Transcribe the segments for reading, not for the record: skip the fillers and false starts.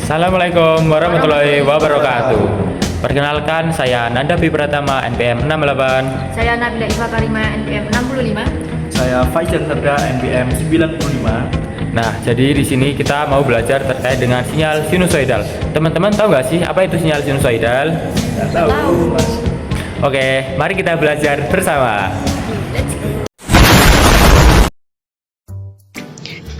Assalamualaikum warahmatullahi wabarakatuh. Perkenalkan, saya Nanda Pratama NPM 68. Saya Nabila Iva Karima NPM 65. Saya Faizal Sabda NPM 95. Nah, jadi di sini kita mau belajar terkait dengan sinyal sinusoidal. Teman-teman tahu nggak sih apa itu sinyal sinusoidal? Nggak tahu, Mas. Oke, mari kita belajar bersama.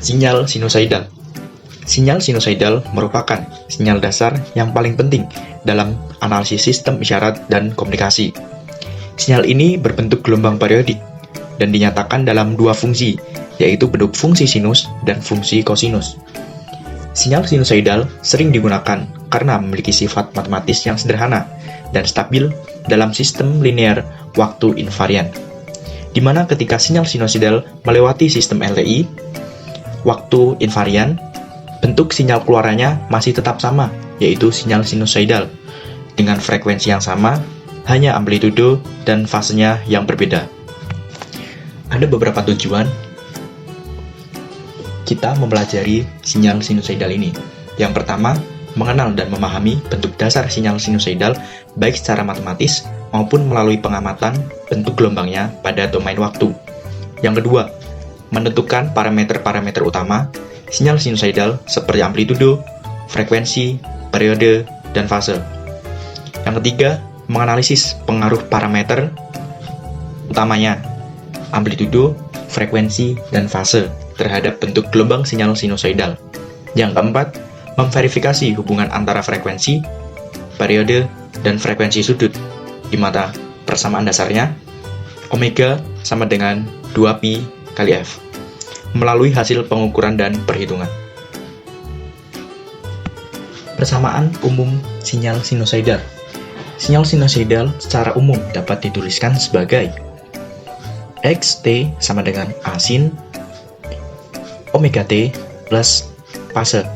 Sinyal sinusoidal. Sinyal sinusoidal merupakan sinyal dasar yang paling penting dalam analisis sistem isyarat dan komunikasi. Sinyal ini berbentuk gelombang periodik dan dinyatakan dalam dua fungsi, yaitu bentuk fungsi sinus dan fungsi kosinus. Sinyal sinusoidal sering digunakan karena memiliki sifat matematis yang sederhana dan stabil dalam sistem linear waktu invarian, di mana ketika sinyal sinusoidal melewati sistem LTI, waktu invarian, bentuk sinyal keluarannya masih tetap sama, yaitu sinyal sinusoidal, dengan frekuensi yang sama, hanya amplitudo dan fasenya yang berbeda. Ada beberapa tujuan kita mempelajari sinyal sinusoidal ini. Yang pertama, mengenal dan memahami bentuk dasar sinyal sinusoidal baik secara matematis maupun melalui pengamatan bentuk gelombangnya pada domain waktu. Yang kedua, menentukan parameter-parameter utama sinyal sinusoidal seperti amplitudo, frekuensi, periode, dan fase. Yang ketiga, menganalisis pengaruh parameter utamanya, amplitudo, frekuensi, dan fase terhadap bentuk gelombang sinyal sinusoidal. Yang keempat, memverifikasi hubungan antara frekuensi, periode, dan frekuensi sudut, di mana persamaan dasarnya omega sama dengan 2pi kali f, melalui hasil pengukuran dan perhitungan. Persamaan umum sinyal sinusoidal. Sinyal sinusoidal secara umum dapat dituliskan sebagai xt sama dengan a sin omega t plus fase,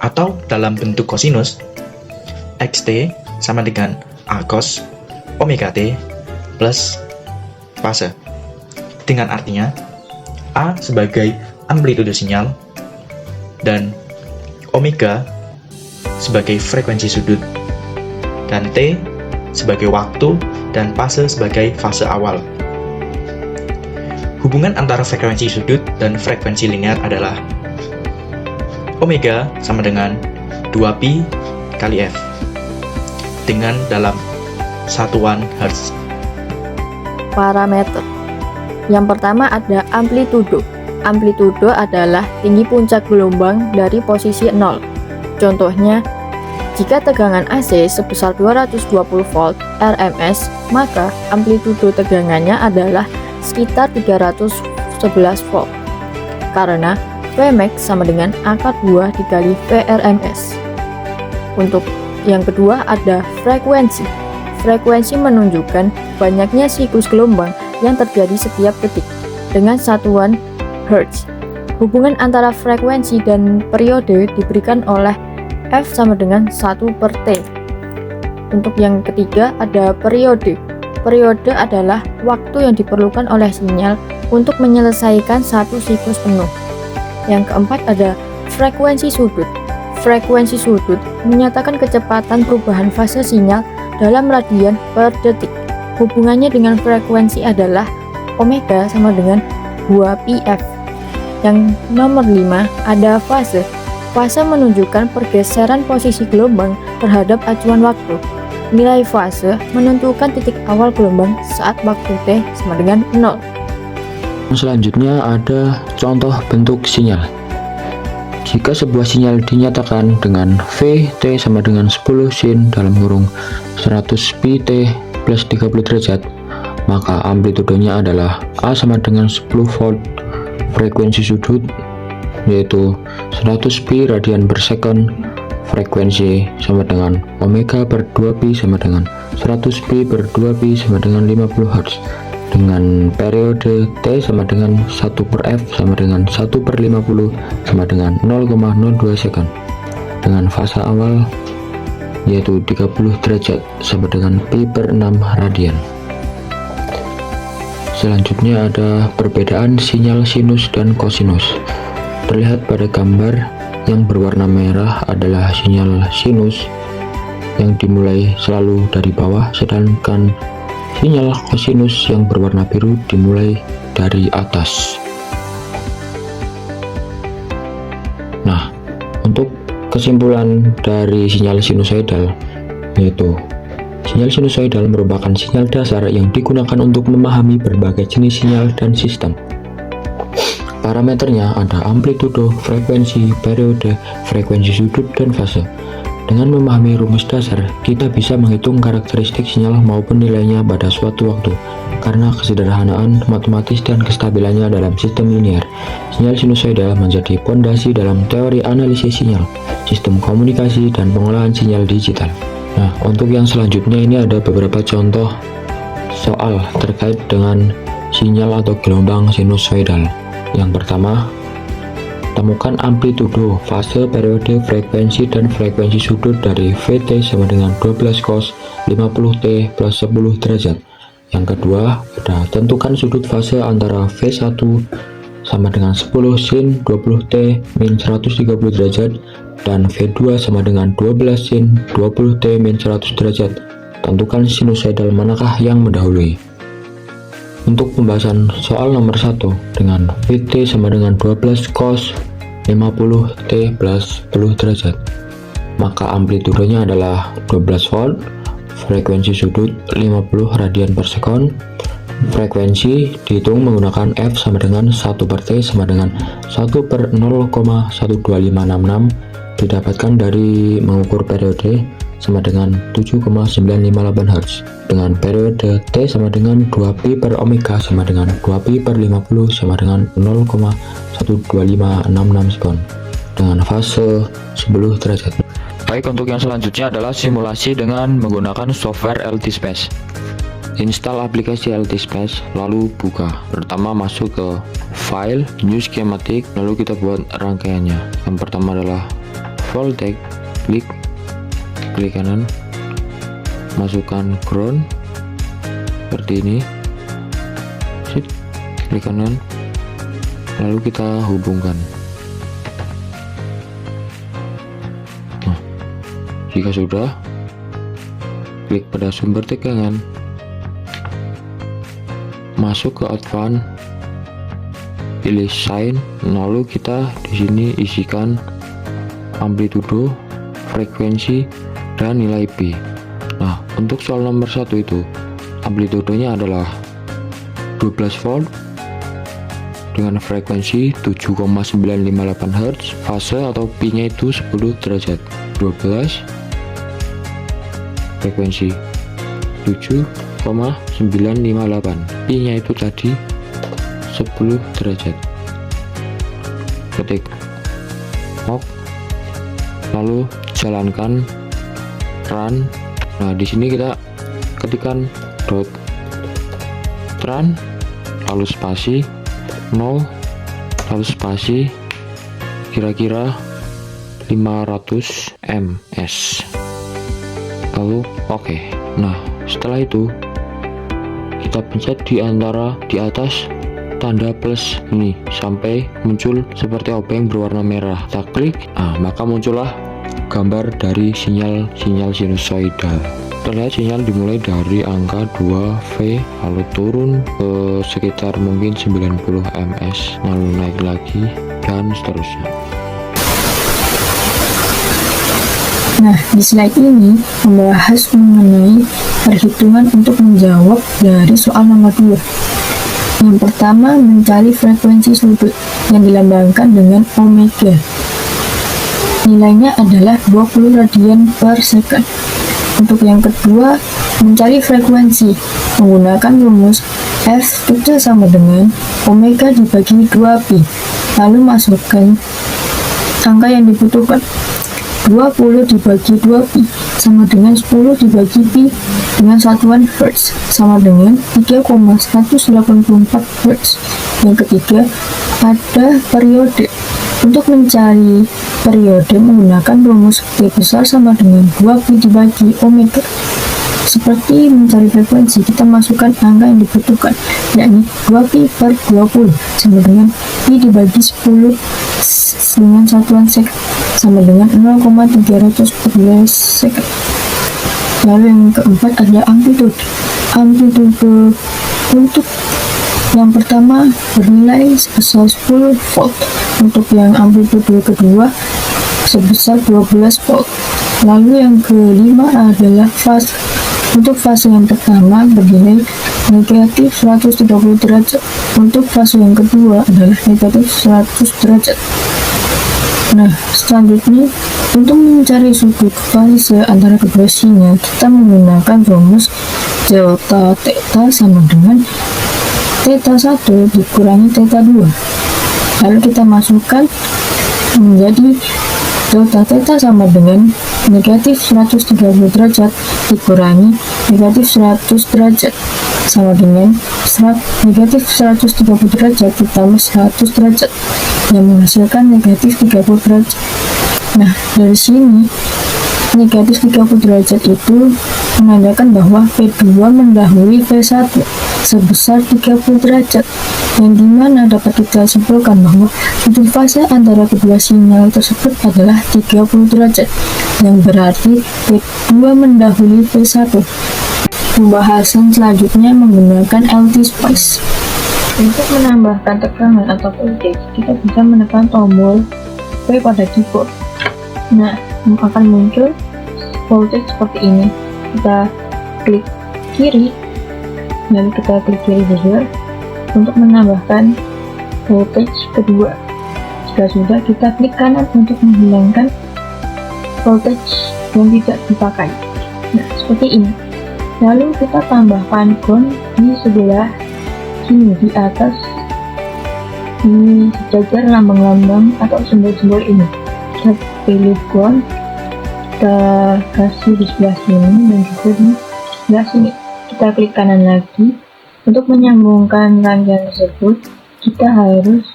atau dalam bentuk kosinus xt sama dengan a cos omega t plus fase, dengan artinya A sebagai amplitudo sinyal dan omega sebagai frekuensi sudut, dan T sebagai waktu dan fase sebagai fase awal. Hubungan antara frekuensi sudut dan frekuensi linear adalah omega sama dengan 2pi kali f dengan dalam satuan Hertz. Parameter. Yang pertama ada amplitudo. Amplitudo adalah tinggi puncak gelombang dari posisi 0. Contohnya, jika tegangan AC sebesar 220 volt RMS, maka amplitudo tegangannya adalah sekitar 311 volt. Karena Vmax sama dengan akar 2 dikali Vrms. Untuk yang kedua ada frekuensi. Frekuensi menunjukkan banyaknya siklus gelombang yang terjadi setiap detik dengan satuan Hertz. Hubungan antara frekuensi dan periode diberikan oleh F sama dengan 1 per T. Untuk yang ketiga ada periode. Periode adalah waktu yang diperlukan oleh sinyal untuk menyelesaikan satu siklus penuh. Yang keempat ada frekuensi sudut. Frekuensi sudut menyatakan kecepatan perubahan fase sinyal dalam radian per detik. Hubungannya dengan frekuensi adalah omega sama dengan 2πf. Yang nomor 5 ada fase. Fase menunjukkan pergeseran posisi gelombang terhadap acuan waktu. Nilai fase menentukan titik awal gelombang saat waktu T sama dengan 0. Selanjutnya ada contoh bentuk sinyal. Jika sebuah sinyal dinyatakan dengan Vt sama dengan 10 sin dalam kurung 100 pi T plus 30 derajat, maka amplitudonya adalah A sama dengan 10 volt, frekuensi sudut yaitu 100 pi radian per second, frekuensi sama dengan omega per 2pi sama dengan 100 pi per 2pi sama dengan 50 Hz, dengan periode T sama dengan 1 per F sama dengan 1 per 50 sama dengan 0,02 second, dengan fase awal yaitu 30 derajat sama dengan pi per 6 radian. Selanjutnya ada perbedaan sinyal sinus dan kosinus. Terlihat pada gambar yang berwarna merah adalah sinyal sinus yang dimulai selalu dari bawah, sedangkan sinyal kosinus yang berwarna biru dimulai dari atas. Nah, untuk kesimpulan dari sinyal sinusoidal yaitu sinyal sinusoidal merupakan sinyal dasar yang digunakan untuk memahami berbagai jenis sinyal dan sistem. Parameternya ada amplitudo, frekuensi, periode, frekuensi sudut, dan fase. Dengan memahami rumus dasar, kita bisa menghitung karakteristik sinyal maupun nilainya pada suatu waktu. Karena kesederhanaan matematis dan kestabilannya dalam sistem linear, sinyal sinusoidal menjadi pondasi dalam teori analisis sinyal, sistem komunikasi, dan pengolahan sinyal digital. Nah, untuk yang selanjutnya ini ada beberapa contoh soal terkait dengan sinyal atau gelombang sinusoidal. Yang pertama, temukan amplitudo, fase, periode, frekuensi, dan frekuensi sudut dari Vt sama dengan 12 cos 50t plus 10 derajat. Yang kedua, ada tentukan sudut fase antara V1 sama dengan 10 sin 20t min 130 derajat dan V2 sama dengan 12 sin 20t min 100 derajat. Tentukan sinusoidal manakah yang mendahului. Untuk pembahasan soal nomor 1 dengan Vt sama dengan 12 cos 50t plus 10 derajat, maka amplitudonya adalah 12 volt, frekuensi sudut 50 radian per sekon, frekuensi dihitung menggunakan F sama dengan 1 per T sama dengan 1 per 0,12566, didapatkan dari mengukur periode sama dengan 7,958 Hz dengan periode T sama dengan 2pi per omega sama dengan 2pi per 50 sama dengan 0,12566 sekon dengan fase 10 derajat. Baik, untuk yang selanjutnya adalah simulasi dengan menggunakan software LTSpace. Install aplikasi LTSpace, lalu buka. Pertama masuk ke file, new schematic, lalu kita buat rangkaiannya. Yang pertama adalah voltage, klik kanan, masukkan ground seperti ini, klik kanan, lalu kita hubungkan. Nah, jika sudah, klik pada sumber tegangan, masuk ke advance, pilih sign, lalu kita di sini isikan amplitudo, frekuensi, dan nilai P. Nah, untuk soal nomor 1 itu amplitudonya adalah 12 volt dengan frekuensi 7,958 Hz, fase atau P nya itu 10 derajat, 12 frekuensi 7,958, P nya itu tadi 10 derajat. Ketik OK, lalu jalankan run. Nah, di sini kita ketikkan .run lalu spasi no lalu spasi kira-kira 500 ms lalu oke. Nah, setelah itu kita pencet di atas tanda plus ini sampai muncul seperti obeng berwarna merah. Kita klik, maka muncullah gambar dari sinyal sinusoidal. Terlihat sinyal dimulai dari angka 2V lalu turun ke sekitar mungkin 90 ms lalu naik lagi dan seterusnya. Nah, di slide ini membahas mengenai perhitungan untuk menjawab dari soal nomor 2. Yang pertama, mencari frekuensi sudut yang dilambangkan dengan omega. Nilainya adalah 20 radian per second. Untuk yang kedua, mencari frekuensi menggunakan rumus F kecil sama dengan omega dibagi 2pi. Lalu masukkan angka yang dibutuhkan. 20 dibagi 2pi sama dengan 10 dibagi pi dengan satuan Hertz sama dengan 3,184 Hertz. Yang ketiga, ada periode. Untuk mencari periode menggunakan rumus T besar sama dengan 2pi dibagi omega. Seperti mencari frekuensi, kita masukkan angka yang dibutuhkan, yakni 2pi per 20 sama dengan pi dibagi 10 dengan satuan second sama dengan 0,314 second. Lalu yang keempat ada amplitude. Amplitude untuk yang pertama bernilai sebesar 10 volt, untuk yang amplitude kedua sebesar 12 volt. Lalu yang kelima adalah fase. Untuk fase yang pertama bernilai negatif 130 derajat, untuk fase yang kedua adalah negatif 100 derajat. Nah, selanjutnya untuk mencari sudut fase antara kedua sinyal, kita menggunakan rumus delta theta sama dengan theta 1 dikurangi theta 2. Lalu kita masukkan menjadi delta theta sama dengan negatif 130 derajat dikurangi negatif 100 derajat sama dengan negatif 130 derajat ditambah 100 derajat yang menghasilkan negatif 30 derajat. Nah, dari sini negatif 30 derajat itu menandakan bahwa V2 mendahului V1 sebesar 30 derajat, yang dimana dapat kita simpulkan bahwa sudut fase antara kedua sinyal tersebut adalah 30 derajat, yang berarti V2 mendahului V1. Pembahasan selanjutnya menggunakan LT-Spice. Untuk menambahkan tegangan atau voltage, kita bisa menekan tombol V pada keyboard. Nah, akan muncul voltage seperti ini. Kita klik kiri, lalu kita klik kiri juga untuk menambahkan voltage kedua. Jika sudah, kita klik kanan untuk menghilangkan voltage yang tidak dipakai. Nah, seperti ini. Lalu kita tambahkan ground di sebelah sini, di atas, di sejajar lambang-lambang atau simbol-simbol ini. Kita pilih ground, kita kasih di sebelah sini dan juga di sebelah sini. Kita klik kanan lagi. Untuk menyambungkan rangkaian tersebut, kita harus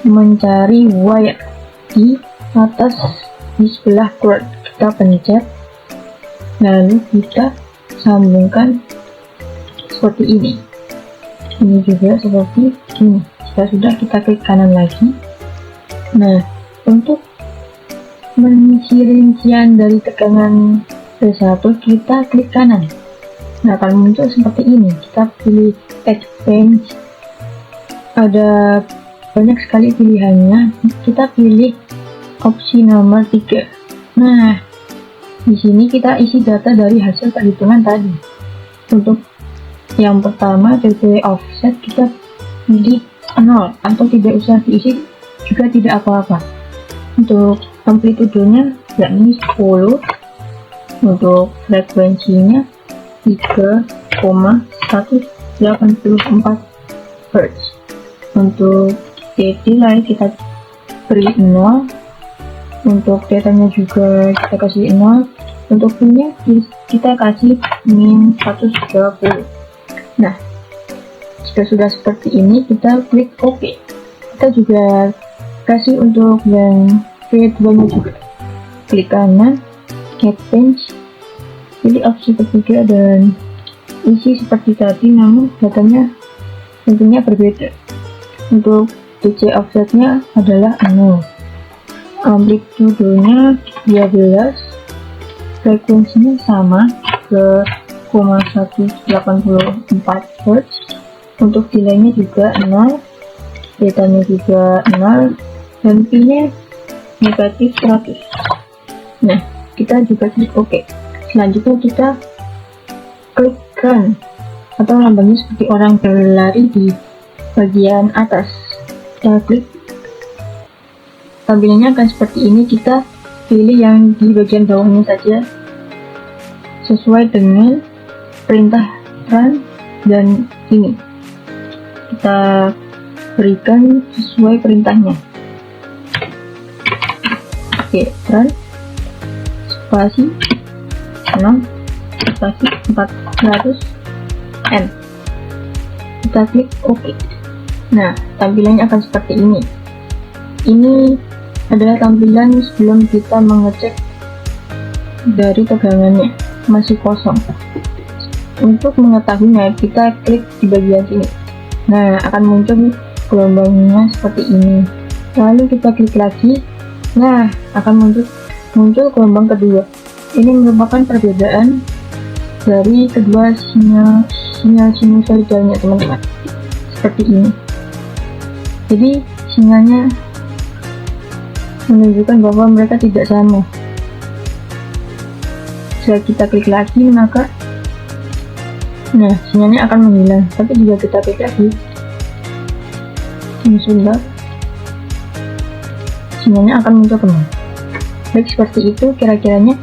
mencari wire di atas di sebelah ground. Kita pencet, lalu kita sambungkan seperti ini. Ini juga seperti ini. Jika sudah, kita klik kanan lagi. Nah, untuk mengisi rincian dari tegangan V1, kita klik kanan. Nah, akan muncul seperti ini. Kita pilih exchange. Ada banyak sekali pilihannya. Kita pilih opsi nomor 3. Nah, di sini kita isi data dari hasil perhitungan tadi. Untuk yang pertama, DC offset, kita pilih 0 atau tidak usah diisi juga tidak apa-apa. Untuk amplitudenya yakni 10, untuk frekuensinya 3,184 Hz. Untuk delay kita beri 0, untuk datanya juga kita kasih 0, untuk V-nya kita kasih min 130. Nah, jika sudah seperti ini, kita klik OK. Kita juga kasih untuk yang V2 nya juga. Klik kanan, exchange, pilih opsi ketiga dan isi seperti tadi, namun datanya tentunya berbeda. Untuk DC offsetnya adalah 0, amplitudenya 12, frekuensinya sama ke 184 Hz. Untuk delaynya juga 0, datanya juga 0, dan P-nya negatif 100. Nah, kita juga klik OK. Selanjutnya kita klik run atau lambangnya seperti orang berlari di bagian atas. Kita klik, tampilannya akan seperti ini. Kita pilih yang di bagian bawahnya saja sesuai dengan perintah run, dan ini kita berikan sesuai perintahnya. Oke, run spasi 6 spasi 400 N. Kita klik OK. Nah, tampilannya akan seperti ini. Ini adalah tampilan sebelum kita mengecek dari tegangannya, masih kosong. Untuk mengetahuinya, kita klik di bagian sini. Nah, akan muncul gelombangnya seperti ini. Lalu kita klik lagi. Nah, akan muncul gelombang kedua. Ini merupakan perbedaan dari kedua sinyal sinusoidalnya, teman-teman. Seperti ini. Jadi sinyalnya menunjukkan bahwa mereka tidak sama. Jika kita klik lagi, maka sinyalnya akan menghilang. Tapi jika kita klik lagi, sinyalnya akan muncul kembali. Baik, seperti itu kira-kiranya.